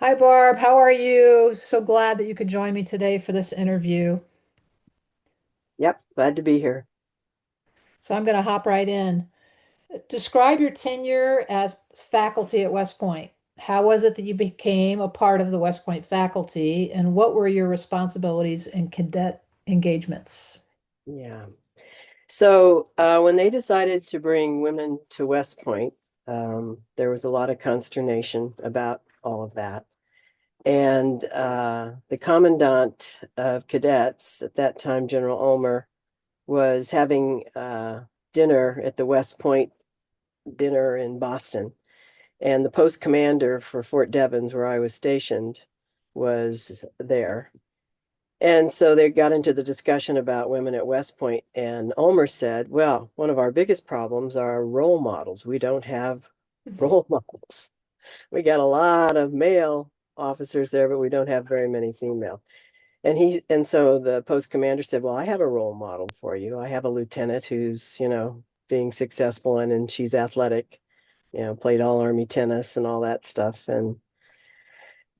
Hi, Barb. How are you? So glad that you could join me today for this interview. Yep, glad to be here. So I'm going to hop right in. Describe your tenure as faculty at West Point. How was it that you became a part of the West Point faculty, and what were your responsibilities in cadet engagements? Yeah. So when they decided to bring women to West Point, there was a lot of consternation about all of that. And the commandant of cadets at that time, General Ulmer, was having dinner at the West Point dinner in Boston. And the post commander for Fort Devens, where I was stationed, was there. And so they got into the discussion about women at West Point, and Ulmer said, well, one of our biggest problems are role models. We don't have role models. We got a lot of male officers there, but we don't have very many female. And so the post commander said, well, I have a role model for you. I have a lieutenant who's, being successful and she's athletic, played all army tennis and all that stuff. And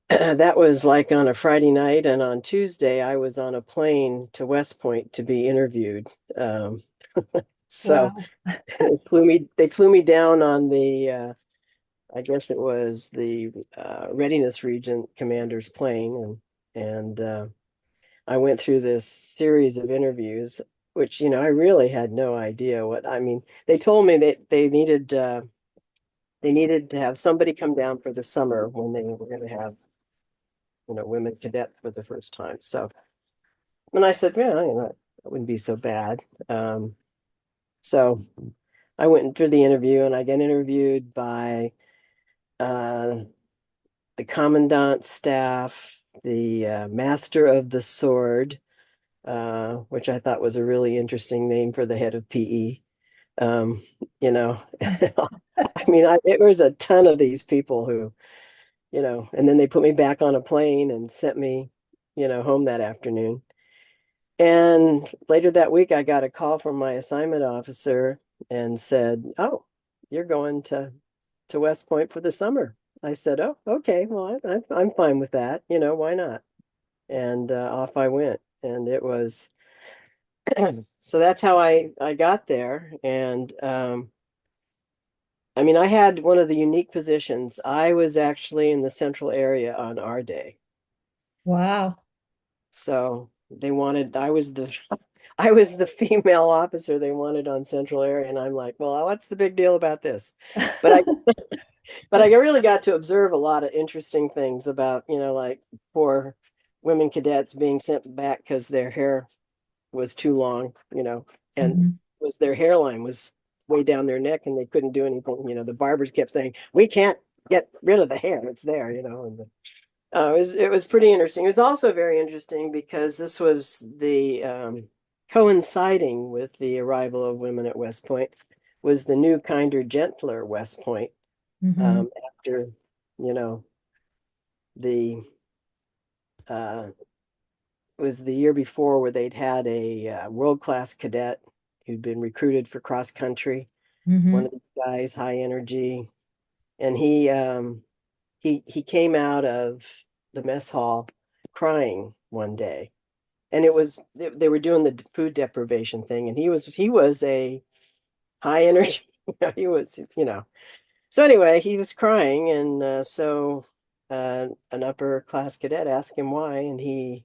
that was like on a Friday night, and on Tuesday I was on a plane to West Point to be interviewed. Um, so Wow. they flew me down on the I guess it was the Readiness Regent commander's plane, and I went through this series of interviews, which I really had no idea what I mean. They told me that they needed to have somebody come down for the summer when they were going to have women cadets for the first time. So, and I said, yeah, that wouldn't be so bad. So I went through the interview, and I got interviewed by uh, the commandant's staff, the master of the sword, which I thought was a really interesting name for the head of PE. Um, you know, I mean, it was a ton of these people who, and then they put me back on a plane and sent me, home that afternoon. And later that week, I got a call from my assignment officer and said, "Oh, you're going to West Point for the summer." I said, "Oh, okay. Well, I'm fine with that. Why not?" And off I went. And it was so that's how I got there. And I mean, I had one of the unique positions. I was actually in the central area on our day. Wow. So they wanted, I was the female officer they wanted on Central Area, and I'm like, well, what's the big deal about this? But I, but I really got to observe a lot of interesting things about, like poor women cadets being sent back because their hair was too long, and Mhm. was their hairline was way down their neck, and they couldn't do anything. The barbers kept saying, "We can't get rid of the hair; it's there," and it was pretty interesting. It was also very interesting because this was the coinciding with the arrival of women at West Point was the new, kinder, gentler West Point after you know the uh, it was the year before where they'd had a world-class cadet who'd been recruited for cross country. One Hmm. of these guys, high energy, and he came out of the mess hall crying one day, and they were doing the food deprivation thing, and he was a high energy. He was, so anyway, he was crying, and so an upper class cadet asked him why, and he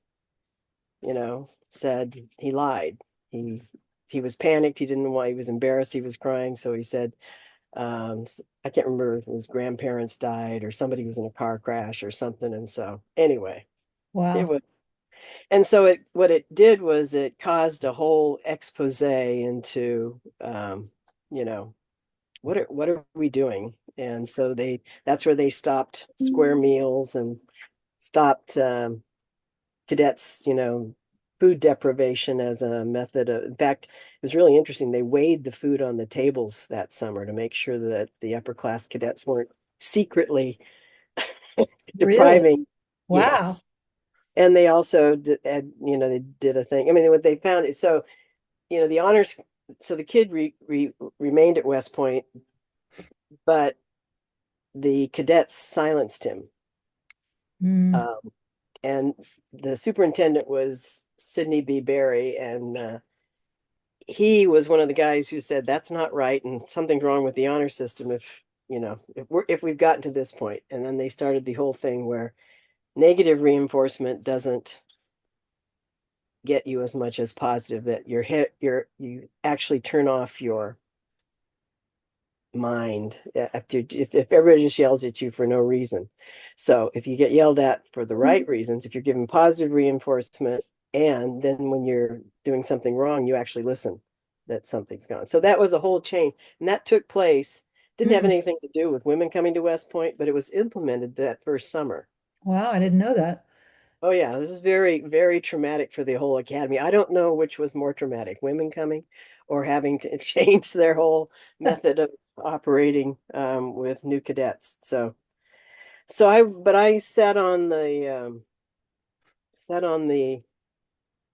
said he lied. He he was panicked. He didn't know why. He was embarrassed. He was crying, so he said, I can't remember if his grandparents died or somebody was in a car crash or something. And so anyway, it Wow. was, and so what it did was it caused a whole expose into, you know, what are we doing? And so that's where they stopped square meals and stopped cadets, food deprivation as a method of, in fact, it was really interesting. They weighed the food on the tables that summer to make sure that the upper class cadets weren't secretly Really? depriving. Wow. Yes. And they also they did a thing. I mean, what they found is, so, the honors, so the kid remained at West Point, but the cadets silenced him. Mm. Um, and the superintendent was Sidney B. Barry, and he was one of the guys who said that's not right and something's wrong with the honor system if we've gotten to this point. And then they started the whole thing where negative reinforcement doesn't get you as much as positive, that you actually turn off your mind if everybody just yells at you for no reason. So if you get yelled at for the right reasons, if you're given positive reinforcement, and then when you're doing something wrong, you actually listen that something's gone. So that was a whole chain, and that took place. Didn't have Mm. anything to do with women coming to West Point, but it was implemented that first summer. Wow, I didn't know that. Oh yeah, this is very, very traumatic for the whole academy. I don't know which was more traumatic, women coming or having to change their whole method of operating with new cadets. But I sat on the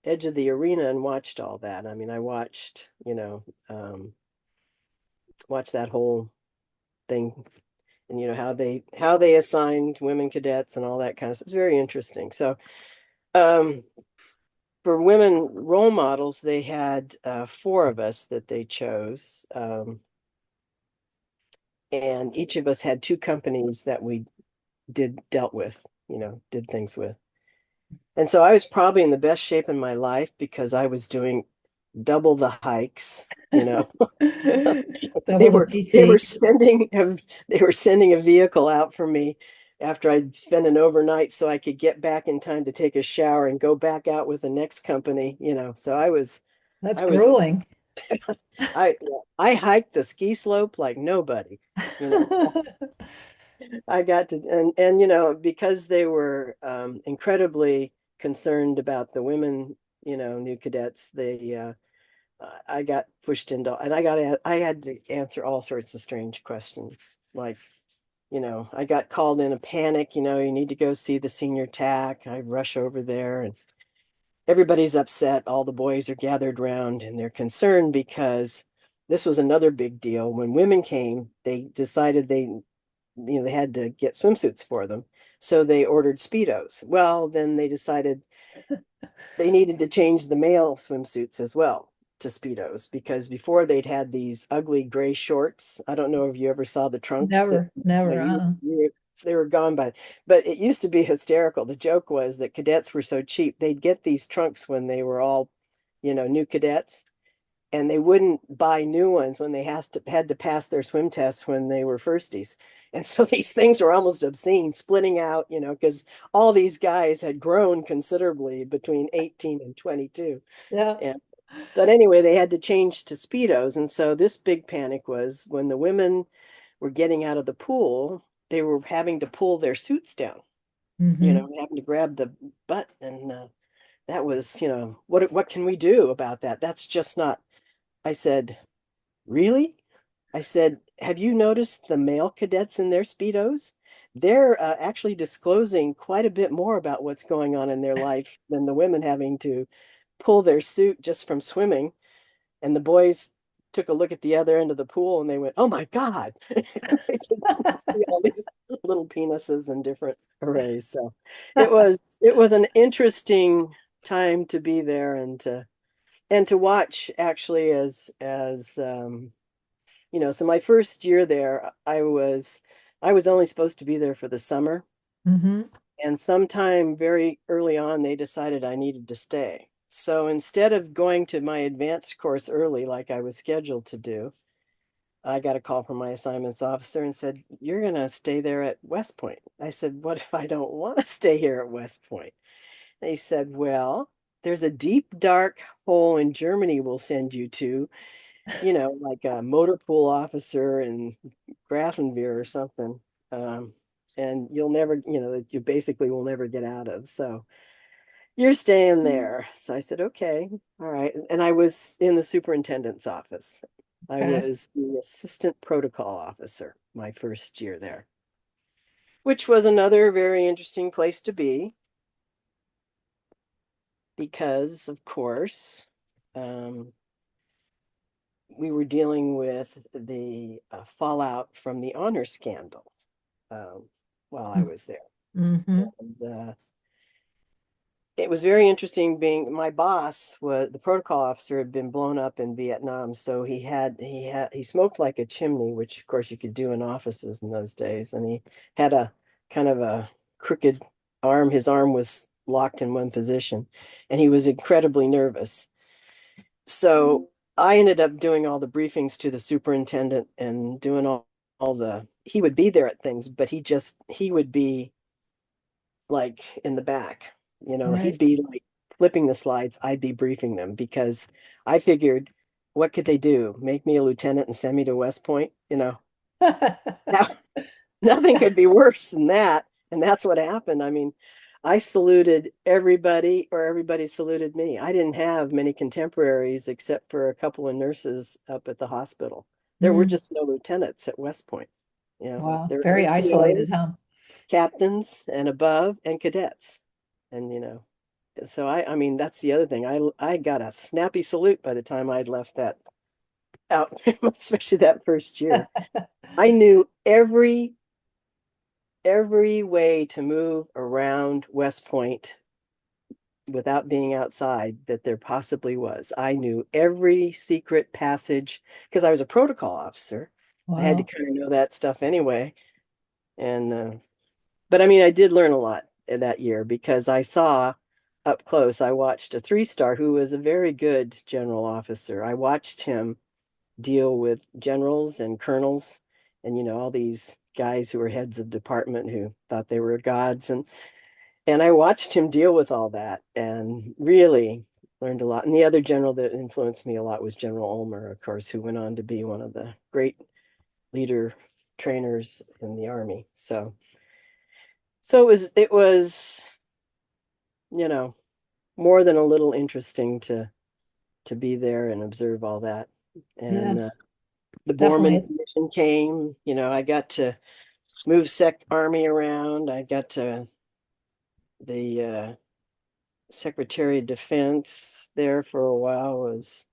edge of the arena and watched all that. I mean, I watched, watched that whole thing, and how they assigned women cadets and all that kind of stuff. It's very interesting. So um for women role models, they had four of us that they chose. And each of us had two companies that we dealt with, did things with. And so I was probably in the best shape in my life because I was doing double the hikes, Double They the were they were PT. sending a they were sending a vehicle out for me after I'd spent an overnight so I could get back in time to take a shower and go back out with the next company. So That's I was grueling. I I hiked the ski slope like nobody. You know, I got to and because they were incredibly concerned about the women, new cadets, I got pushed into and I had to answer all sorts of strange questions. Like, I got called in a panic, you need to go see the senior TAC. I rush over there and everybody's upset. All the boys are gathered around and they're concerned because this was another big deal. When women came, they decided they had to get swimsuits for them. So they ordered Speedos. Well, then they decided they needed to change the male swimsuits as well to Speedos because before they'd had these ugly gray shorts. I don't know if you ever saw the trunks that Never, never. they were gone by, but it used to be hysterical. The joke was that cadets were so cheap, they'd get these trunks when they were all, new cadets, and they wouldn't buy new ones when they had to pass their swim tests when they were firsties. And so these things were almost obscene, splitting out, because all these guys had grown considerably between 18 and 22. Yeah. And but anyway, they had to change to Speedos. And so this big panic was when the women were getting out of the pool, they were having to pull their suits down, Hmm. having to grab the butt. And that was, what can we do about that? That's just not, I said, really? I said, have you noticed the male cadets in their Speedos? They're actually disclosing quite a bit more about what's going on in their life than the women having to pull their suit just from swimming. And the boys took a look at the other end of the pool and they went, oh my God. See all these little penises in different arrays. So it was an interesting time to be there and to watch actually so my first year there, I was only supposed to be there for the summer, Hmm. and sometime very early on they decided I needed to stay. So instead of going to my advanced course early like I was scheduled to do, I got a call from my assignments officer and said, "You're going to stay there at West Point." I said, "What if I don't want to stay here at West Point?" They said, "Well, there's a deep, dark hole in Germany we'll send you to, like a motor pool officer in Grafenwehr or something. Um, and you'll never, that you basically will never get out of. So you're staying there." So I said, okay, all right. And I was in the superintendent's office. I Okay. was the assistant protocol officer my first year there, which was another very interesting place to be because, of course, um, we were dealing with the fallout from the honor scandal while I was there. Hmm. And, it was very interesting being my boss was the protocol officer had been blown up in Vietnam. So he smoked like a chimney, which of course you could do in offices in those days. And he had a kind of a crooked arm. His arm was locked in one position and he was incredibly nervous. So I ended up doing all the briefings to the superintendent and doing all the he would be there at things, but he would be like in the back. He'd Right. be like flipping the slides. I'd be briefing them because I figured, what could they do? Make me a lieutenant and send me to West Point? Now, nothing could be worse than that. And that's what happened. I mean, I saluted everybody, or everybody saluted me. I didn't have many contemporaries except for a couple of nurses up at the hospital. There were Mm. just no lieutenants at West Point. Wow. There were Very NCOs, isolated, huh? captains and above, and cadets. And so I mean that's the other thing. I got a snappy salute by the time I'd left that out, especially that first year. I knew every way to move around West Point without being outside that there possibly was. I knew every secret passage because I was a protocol officer. I had to Wow. kind of know that stuff anyway. And but I mean, I did learn a lot that year because I saw up close, I watched a three-star who was a very good general officer. I watched him deal with generals and colonels and all these guys who were heads of department who thought they were gods, and I watched him deal with all that and really learned a lot. And the other general that influenced me a lot was General Ulmer, of course, who went on to be one of the great leader trainers in the army. So it was you know more than a little interesting to be there and observe all that. And Yes, the Borman definitely. Commission came. I got to move Sec Army around. I got to the Secretary of Defense there for a while. Was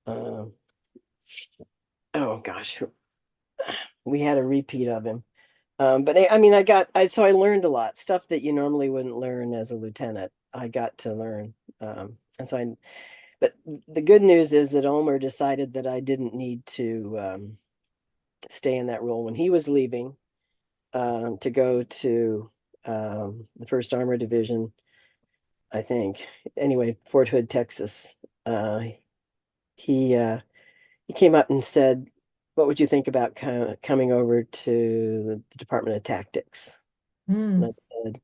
uh, oh gosh, we had a repeat of him. But I mean, so I learned a lot stuff that you normally wouldn't learn as a lieutenant. I got to learn, and so I. But the good news is that Ulmer decided that I didn't need to stay in that role when he was leaving to go to the First Armored Division, I think. Anyway, Fort Hood, Texas. He he came up and said, "What would you think about coming over to the Department of Tactics?" And I Mm. said,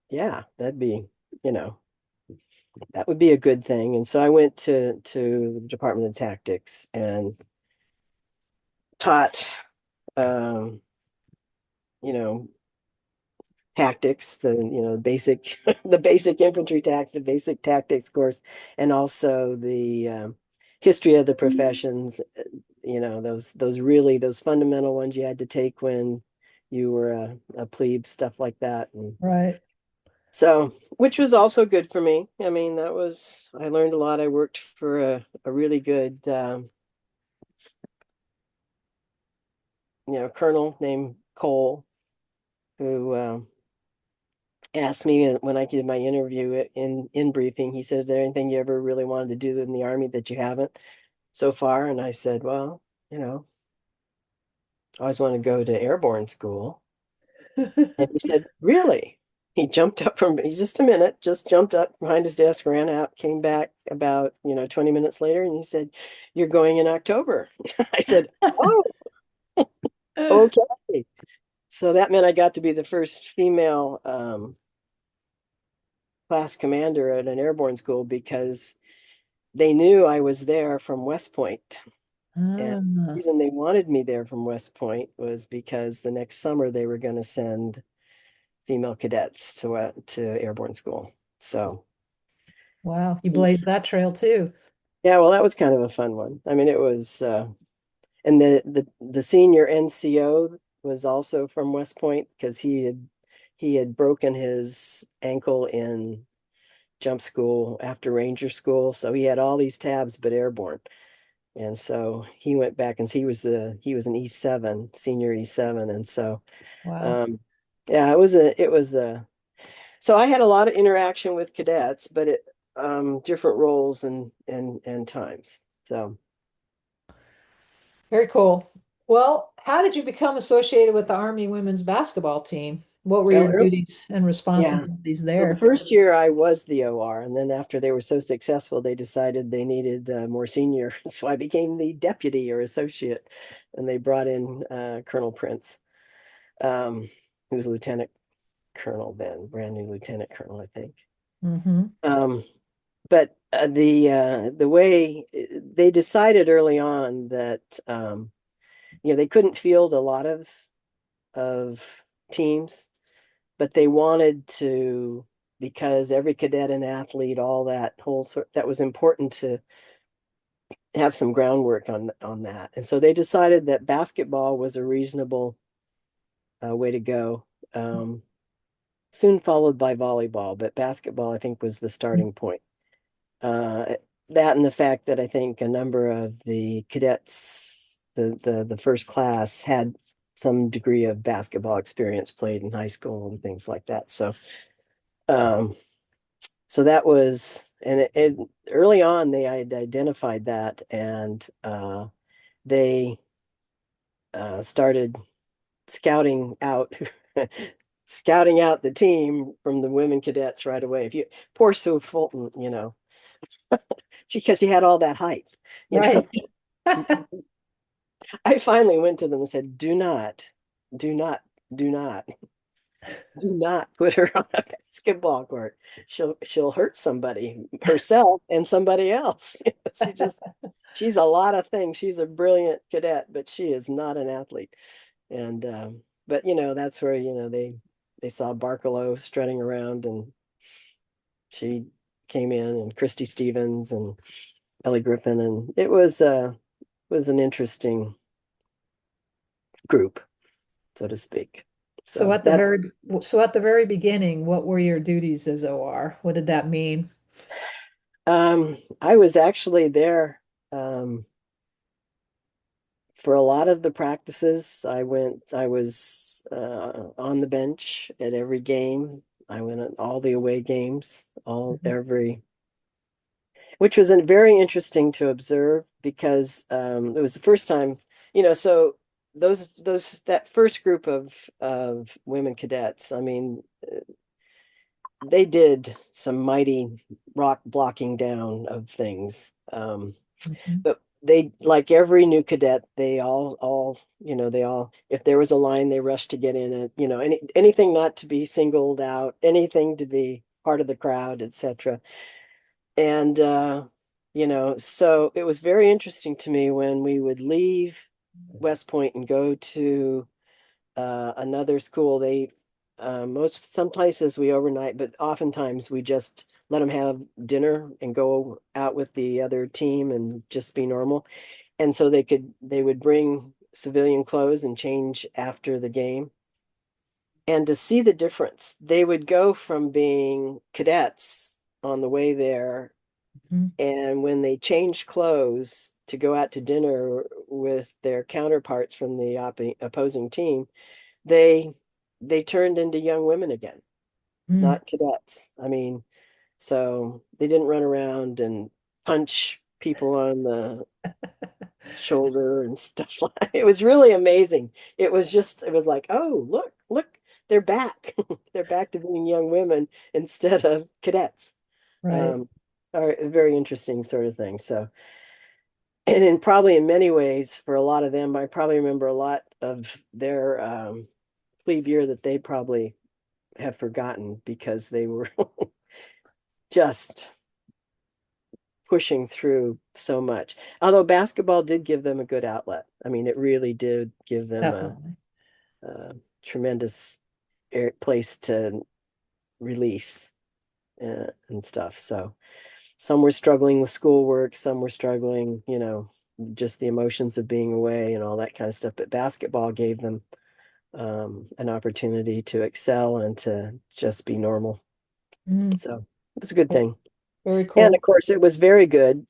"Yeah, you know, that would be a good thing." And so I went to the Department of Tactics and taught, um, you know, tactics, the basic the basic infantry tactics, the basic tactics course, and also the history of the professions. Those fundamental ones you had to take when you were a plebe, stuff like that. And Right. so, which was also good for me. I mean, I learned a lot. I worked for a really good colonel named Cole, who asked me when I did my interview in briefing. He says, "Is there anything you ever really wanted to do in the army that you haven't so far?" And I said, "Well, I always want to go to airborne school." And he said, "Really?" He jumped up just a minute, just jumped up behind his desk, ran out, came back about 20 minutes later, and he said, "You're going in October." I said, "Oh, okay." So that meant I got to be the first female class commander at an airborne school because they knew I was there from West Point. And the Ah, reason they wanted me there from West Point was because the next summer they were going to send female cadets to airborne school. So wow. You blazed that trail too. yeah, well, that was kind of a fun one. I mean, it was, and the senior NCO was also from West Point because he had broken his ankle in jump school after Ranger school, so he had all these tabs but airborne. And so he went back and he was an E7, senior E7. And so Wow. um, Yeah, it was a so I had a lot of interaction with cadets, but it different roles and times. So Very cool. Well, how did you become associated with the Army women's basketball team? What were your well, duties and yeah. responsibilities Well, the there? first year I was the OR, and then after they were so successful, they decided they needed more senior. So I became the deputy or associate, and they brought in Colonel Prince, um, who was Lieutenant Colonel then, brand new Lieutenant Colonel, I think. Hmm. Um, but the way they decided early on that they couldn't field a lot of teams, but they wanted to, because every cadet and athlete, all that whole sort, that was important to have some groundwork on that. And so they decided that basketball was a reasonable way to go. Um, Soon followed by volleyball, but basketball I think was the starting point. Uh, that and the fact that I think a number of the cadets, the first class, had some degree of basketball experience, played in high school and things like that. Um, so that was, and it early on they had identified that, and they started scouting out scouting out the team from the women cadets right away. If you Poor Sue Fulton, because she had all that height, you Right. know. I finally went to them and said, "Do not, do not, do not, do not put her on a basketball court. She'll hurt somebody, herself and somebody else." She's a lot of things. She's a brilliant cadet, but she is not an athlete. And but that's where they saw Barkalow strutting around, and she came in, and Christy Stevens and Ellie Griffin, and it was an interesting group, so to speak. So So at the that very so at the very beginning, what were your duties as OR? What did that mean? I was actually there um, for a lot of the practices. I was on the bench at every game. I went at all the away games, Mhm. which was very interesting to observe because it was the first time, so those that first group of women cadets, I mean, they did some mighty rock blocking down of things. Mhm. But they, like every new cadet, they all they all, if there was a line, they rushed to get in it, anything not to be singled out, anything to be part of the crowd, etc. And so it was very interesting to me when we would leave West Point and go to another school. Some places we overnight, but oftentimes we just let them have dinner and go out with the other team and just be normal. And so they would bring civilian clothes and change after the game. And to see the difference, they would go from being cadets on the way there, Mhm. and when they changed clothes to go out to dinner with their counterparts from the opposing team, they they turned into young women again, Mm. not cadets. I mean, so they didn't run around and punch people on the shoulder and stuff like. It was really amazing. It was like, oh, look, they're back. They're back to being young women instead of cadets. Right. Um, are a very interesting sort of thing. So, and probably in many ways, for a lot of them, I probably remember a lot of their plebe year that they probably have forgotten because they were just pushing through so much. Although basketball did give them a good outlet. I mean, it really did give them Definitely. a tremendous place to release and stuff. So some were struggling with schoolwork, some were struggling, just the emotions of being away and all that kind of stuff. But basketball gave them an opportunity to excel and to just be normal. Mm. So it was a good thing. Very And of cool. course, it was very good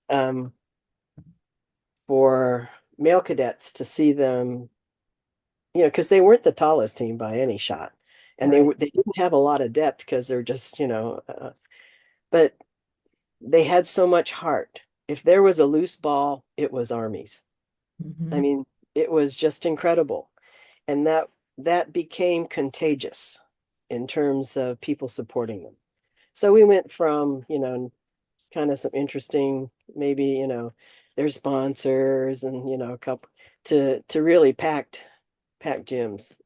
for male cadets to see them, because they weren't the tallest team by any shot. and Right. they didn't have a lot of depth because they're just, but they had so much heart. If there was a loose ball, it was Army's. I Hmm. mean, it was just incredible. And that became contagious in terms of people supporting them. So we went from, kind of some interesting, maybe, their sponsors and, a couple to really packed gyms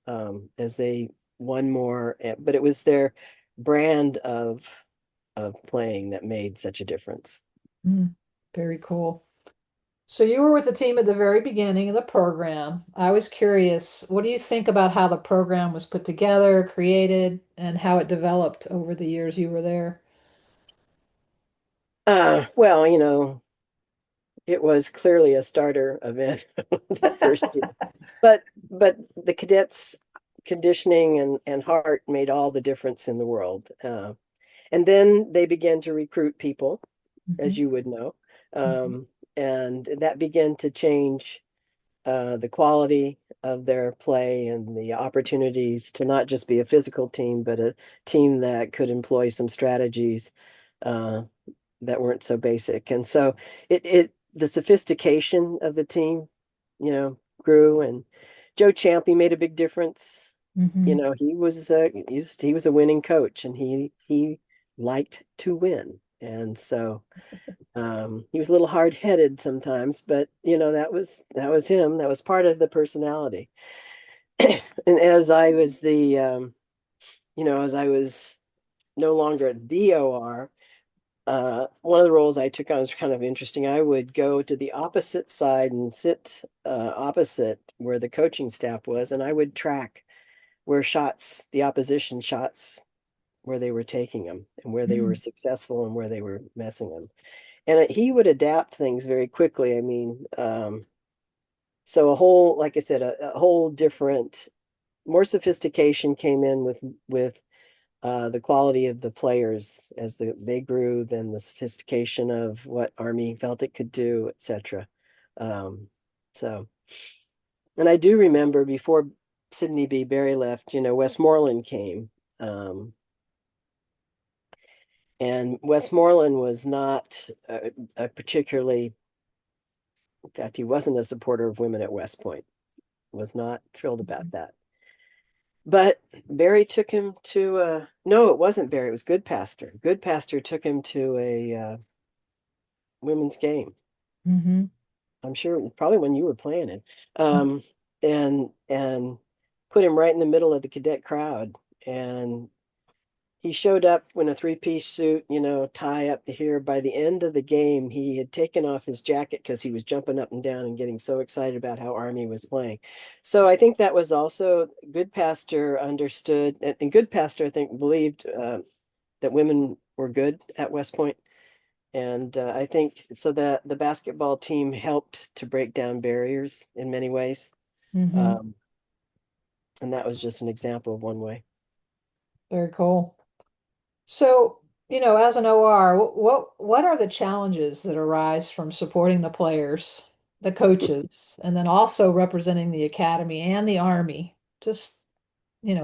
as they won more. But it was their brand of playing that made such a difference. Mm. Very cool. So you were with the team at the very beginning of the program. I was curious, what do you think about how the program was put together, created, and how it developed over the years you were there? Well, it was clearly a starter event that first year. But the cadets conditioning and heart made all the difference in the world. And then they began to recruit people, as Hmm. you would know. Hmm. Um, and that began to change the quality of their play and the opportunities to not just be a physical team, but a team that could employ some strategies uh, that weren't so basic. And so the sophistication of the team, grew. And Joe Champy made a big difference. Hmm. He was a winning coach, and he liked to win. And so he was a little hard-headed sometimes, but that was him. That was part of the personality. And as I was no longer the OR, one of the roles I took on was kind of interesting. I would go to the opposite side and sit opposite where the coaching staff was, and I would track the opposition shots, where they were taking them and where they were Mm. successful and where they were messing them. And he would adapt things very quickly. I mean, so like I said, a whole different, more sophistication came in with the quality of the players as they grew, then the sophistication of what Army felt it could do, etc. Um, so, and I do remember before Sydney B. Berry left, Westmoreland came. Um, and Westmoreland was not a particularly, in fact, he wasn't a supporter of women at West Point, was not thrilled about that. But Barry took him to no, it wasn't Barry, it was Goodpaster. Goodpaster took him to a women's game. Hmm. I'm sure probably when you were playing it. Um, and put him right in the middle of the cadet crowd. And he showed up in a three-piece suit, tie up to here. By the end of the game, he had taken off his jacket because he was jumping up and down and getting so excited about how Army was playing. So I think that was also Goodpaster understood, and Goodpaster, I think, believed that women were good at West Point. And I think so that the basketball team helped to break down barriers in many ways. Hmm. Um, and that was just an example of one way. Very cool. So, as an OR, what are the challenges that arise from supporting the players, the coaches, and then also representing the academy and the Army? Just,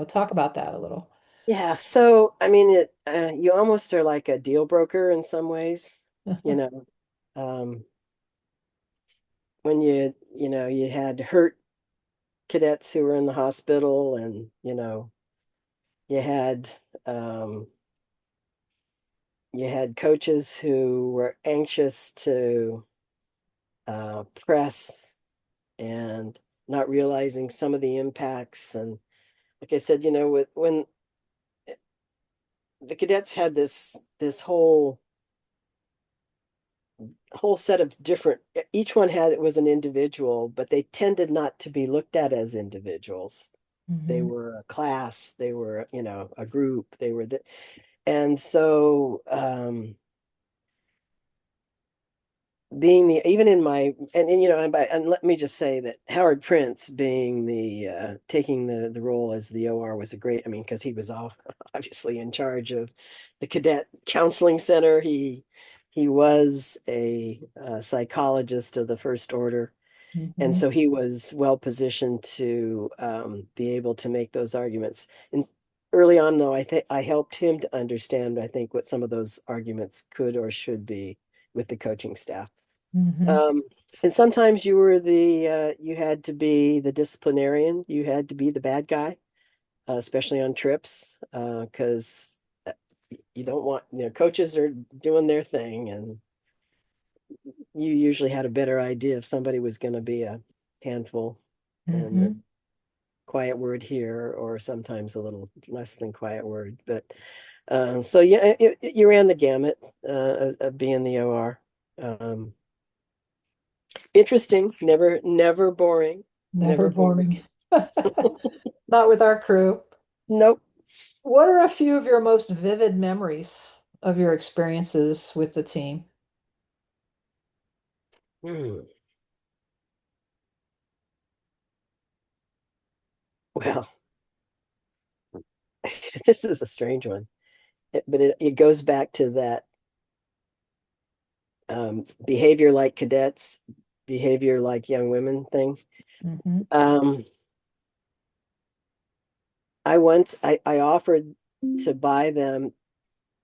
talk about that a little. Yeah, so I mean, you almost are like a deal broker in some ways, you know. Um, when you had hurt cadets who were in the hospital, and you had um, you had coaches who were anxious to press and not realizing some of the impacts. And like I said, when the cadets had this whole set of different, each one had, it was an individual, but they tended not to be looked at as individuals. They Hmm. were a class, they were, a group, they were and so being the even in my and let me just say that Howard Prince being the taking the role as the OR was a great, I mean, because he was all obviously in charge of the cadet counseling center. He was a psychologist of the first order, and Hmm. so he was well positioned to be able to make those arguments. And early on, though, I think I helped him to understand, I think, what some of those arguments could or should be with the coaching staff. Hmm. Um, and sometimes you were you had to be the disciplinarian, you had to be the bad guy, especially on trips, because you don't want, coaches are doing their thing, and you usually had a better idea if somebody was going to be a handful and the Hmm. quiet word here, or sometimes a little less than quiet word. But so yeah, you ran the gamut of being the OR. Um, Interesting, never boring, Never never boring. boring. Not with our crew. Nope. What are a few of your most vivid memories of your experiences with the team? Hmm. Well, this is a strange one, but it goes back to that behavior like cadets, behavior like young women thing. Hmm. Um, I offered to buy them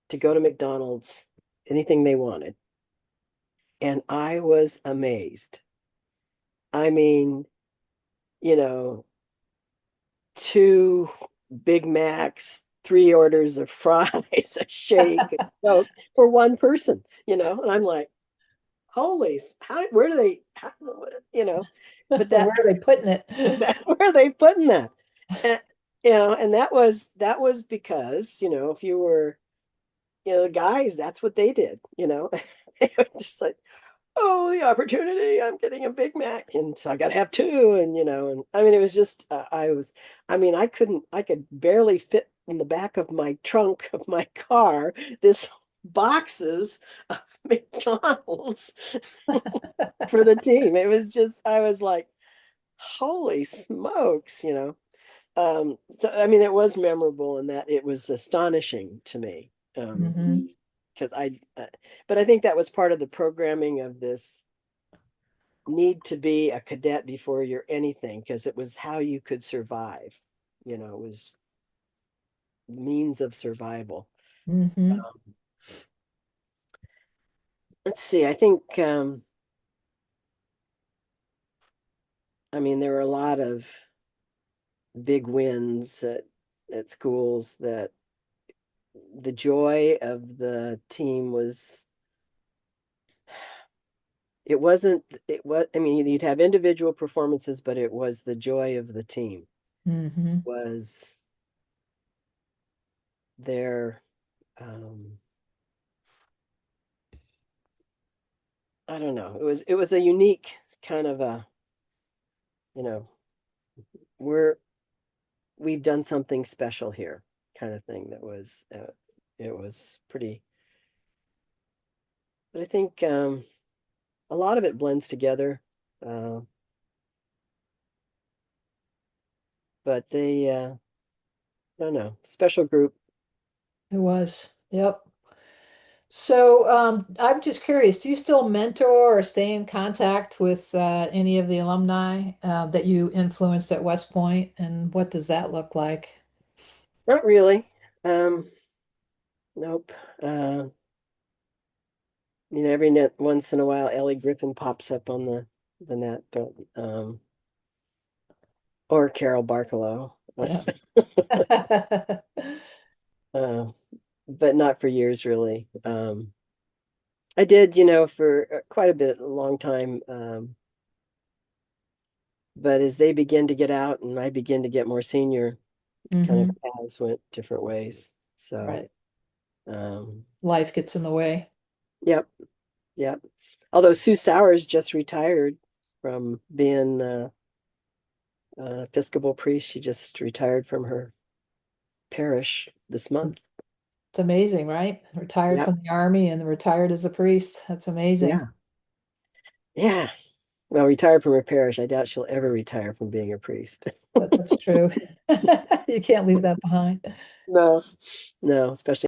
to go to McDonald's, anything they wanted, and I was amazed. I mean, you know, two Big Macs, three orders of fries, a shake, a Coke for one person, and I'm like, holy, where do they, but Where are they putting it? where are they putting that? And, and that was because, if you were, the guys, that's what they did, they were just like, oh, the opportunity, I'm getting a Big Mac, and so I got to have two, and I mean, it was just, I mean, I could barely fit in the back of my trunk of my car this boxes of McDonald's for the team. It was just, I was like, holy smokes, so I mean, it was memorable in that it was astonishing to me. Hmm. Because but I think that was part of the programming of this need to be a cadet before you're anything, because it was how you could survive. It was means of survival. Hmm. Um, let's see, I think, I mean, there were a lot of big wins at schools that the joy of the team was, it wasn't, it was, I mean, you'd have individual performances, but it was the joy of the team Hmm. was their, um, I don't know. It was a unique kind of a, you know, we're we've done something special here kind of thing that was it was pretty, but I think a lot of it blends together. Uh, but I don't know, special group. It was. Yep. So, I'm just curious, do you still mentor or stay in contact with any of the alumni that you influenced at West Point, and what does that look like? Not really. Um, nope. Uh, every net once in a while Ellie Griffin pops up on the net, but or Carol Barkalow. Yeah. uh, but not for years really. I did, for quite a long time. But as they begin to get out and I begin to get more senior, kind of Hmm. paths went different ways. So, Right. um, Life gets in the way. yep, yep. Although Sue Sowers just retired from being Episcopal priest, she just retired from her parish this month. It's amazing, right? Retired Yep, from the army and retired as a priest. That's amazing. yeah, yeah. Well, retired from her parish. I doubt she'll ever retire from being a priest. That's true. You can't leave that behind. No, no, especially.